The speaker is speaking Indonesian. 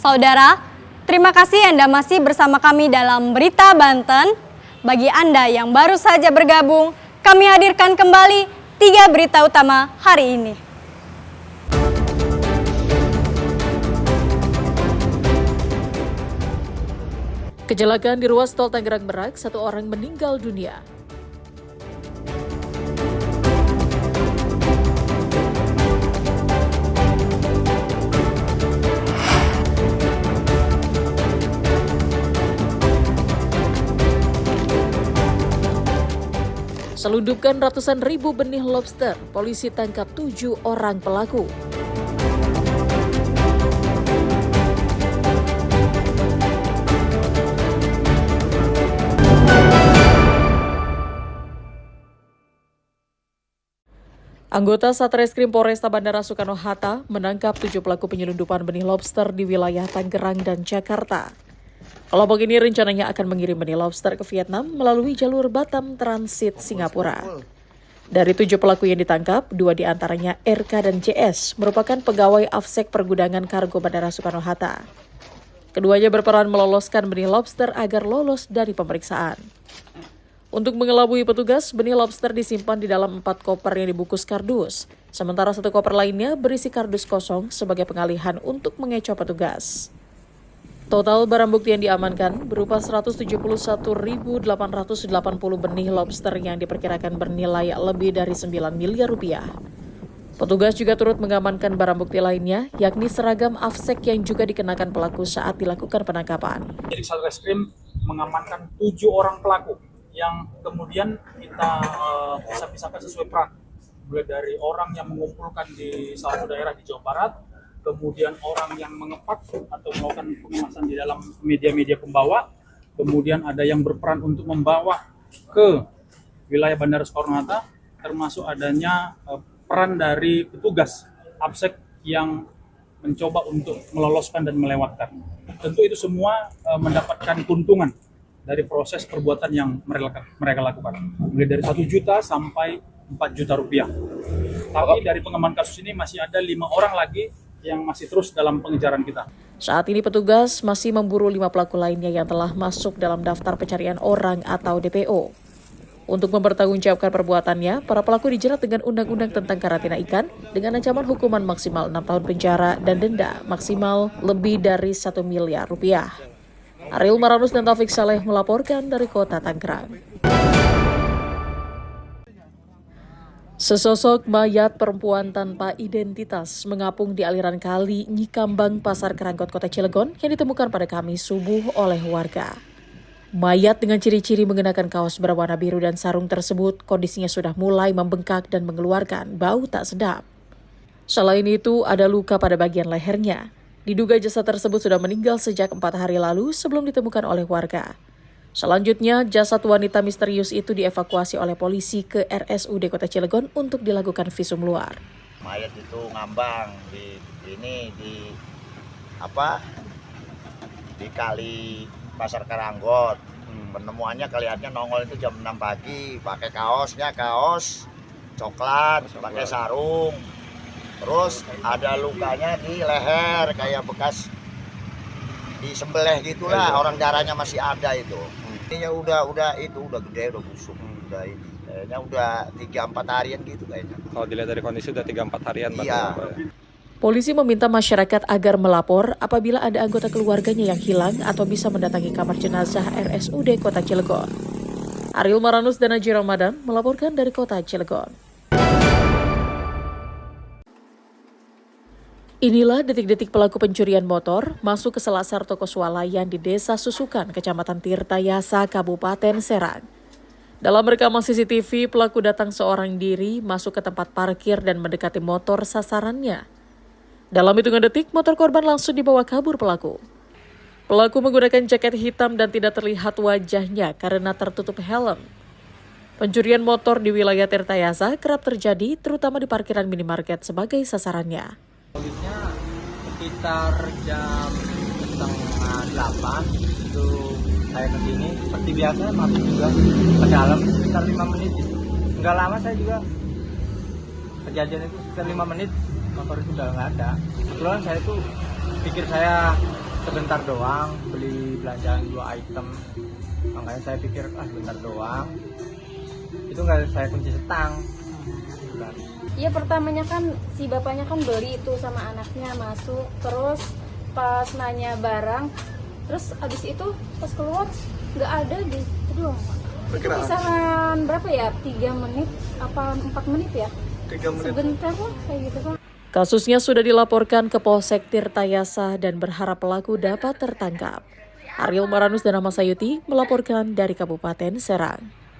Saudara, terima kasih Anda masih bersama kami dalam Berita Banten. Bagi Anda yang baru saja bergabung, kami hadirkan kembali 3 berita utama hari ini. Kecelakaan di ruas tol Tangerang Merak, 1 orang meninggal dunia. Selundupkan ratusan ribu benih lobster, polisi tangkap 7 orang pelaku. Anggota Satreskrim Polresta Bandara Soekarno-Hatta menangkap 7 pelaku penyelundupan benih lobster di wilayah Tangerang dan Jakarta. Kelompok ini rencananya akan mengirim benih lobster ke Vietnam melalui jalur Batam Transit Singapura. Dari 7 pelaku yang ditangkap, 2 diantaranya RK dan JS merupakan pegawai Afsek Pergudangan Kargo Bandara Soekarno-Hatta. Keduanya berperan meloloskan benih lobster agar lolos dari pemeriksaan. Untuk mengelabui petugas, benih lobster disimpan di dalam 4 koper yang dibungkus kardus. Sementara 1 koper lainnya berisi kardus kosong sebagai pengalihan untuk mengecoh petugas. Total barang bukti yang diamankan berupa 171.880 benih lobster yang diperkirakan bernilai lebih dari 9 miliar rupiah. Petugas juga turut mengamankan barang bukti lainnya, yakni seragam Afsek yang juga dikenakan pelaku saat dilakukan penangkapan. Jadi Satreskrim mengamankan 7 orang pelaku yang kemudian kita pisah-pisahkan sesuai peran. Mulai dari orang yang mengumpulkan di salah satu daerah di Jawa Barat, kemudian orang yang mengepak atau melakukan pengemasan di dalam media-media pembawa, kemudian ada yang berperan untuk membawa ke wilayah Bandara Soekarno-Hatta, termasuk adanya peran dari petugas Afsek yang mencoba untuk meloloskan dan melewatkan. Tentu itu semua mendapatkan keuntungan dari proses perbuatan yang mereka lakukan, mulai dari 1 juta sampai 4 juta rupiah. Tapi dari pengembangan kasus ini masih ada 5 orang lagi yang masih terus dalam pengejaran kita. Saat ini petugas masih memburu 5 pelaku lainnya yang telah masuk dalam daftar pencarian orang atau DPO. Untuk mempertanggungjawabkan perbuatannya, para pelaku dijerat dengan Undang-Undang tentang Karantina Ikan dengan ancaman hukuman maksimal 6 tahun penjara dan denda maksimal lebih dari 1 miliar rupiah. Ariel Maranus dan Taufik Saleh melaporkan dari Kota Tangerang. Sesosok mayat perempuan tanpa identitas mengapung di aliran kali Nyikambang, Pasar Kerangkot, Kota Cilegon yang ditemukan pada Kamis subuh oleh warga. Mayat dengan ciri-ciri mengenakan kaos berwarna biru dan sarung tersebut kondisinya sudah mulai membengkak dan mengeluarkan bau tak sedap. Selain itu, ada luka pada bagian lehernya. Diduga jasad tersebut sudah meninggal sejak 4 hari lalu sebelum ditemukan oleh warga. Selanjutnya, jasad wanita misterius itu dievakuasi oleh polisi ke RSUD Kota Cilegon untuk dilakukan visum luar. Mayat itu ngambang di kali Pasar Kerangkot. Penemuannya kelihatannya nongol itu jam 6 pagi, pakai kaos coklat, pakai sarung. Terus ada lukanya di leher kayak bekas disembelih gitulah, orang darahnya masih ada itu. Ini udah gede, udah busuk, udah ini. Kayaknya udah 3-4 harian gitu kayaknya. Kalau dilihat dari kondisi udah 3-4 harian. Iya. Polisi meminta masyarakat agar melapor apabila ada anggota keluarganya yang hilang atau bisa mendatangi kamar jenazah RSUD Kota Cilegon. Ariel Maranus dan Haji Ramadan melaporkan dari Kota Cilegon. Inilah detik-detik pelaku pencurian motor masuk ke selasar toko swalayan di Desa Susukan, Kecamatan Tirtayasa, Kabupaten Serang. Dalam rekaman CCTV, pelaku datang seorang diri masuk ke tempat parkir dan mendekati motor sasarannya. Dalam hitungan detik, motor korban langsung dibawa kabur pelaku. Pelaku menggunakan jaket hitam dan tidak terlihat wajahnya karena tertutup helm. Pencurian motor di wilayah Tirtayasa kerap terjadi, terutama di parkiran minimarket sebagai sasarannya. Polisinya sekitar jam 7:30 itu saya kesini seperti biasa masuk juga ke dalam sekitar 5 menit. Enggak lama saya juga kejadian itu sekitar 5 menit motor itu udah nggak ada. Kebetulan saya tuh pikir saya sebentar doang beli belanjaan 2 item, makanya saya pikir sebentar doang, itu nggak saya kunci setang. Iya, pertamanya kan si bapaknya kan beli itu sama anaknya masuk, terus pas nanya barang, terus abis itu pas keluar nggak ada di itu doang, Pak. Itu kisaran berapa ya, 3 menit apa 4 menit ya? 3 menit. Sebentar lah kayak gitu, Pak. Kasusnya sudah dilaporkan ke Polsek Tirtayasa dan berharap pelaku dapat tertangkap. Ariel Maranus dan Ahmad Sayuti melaporkan dari Kabupaten Serang.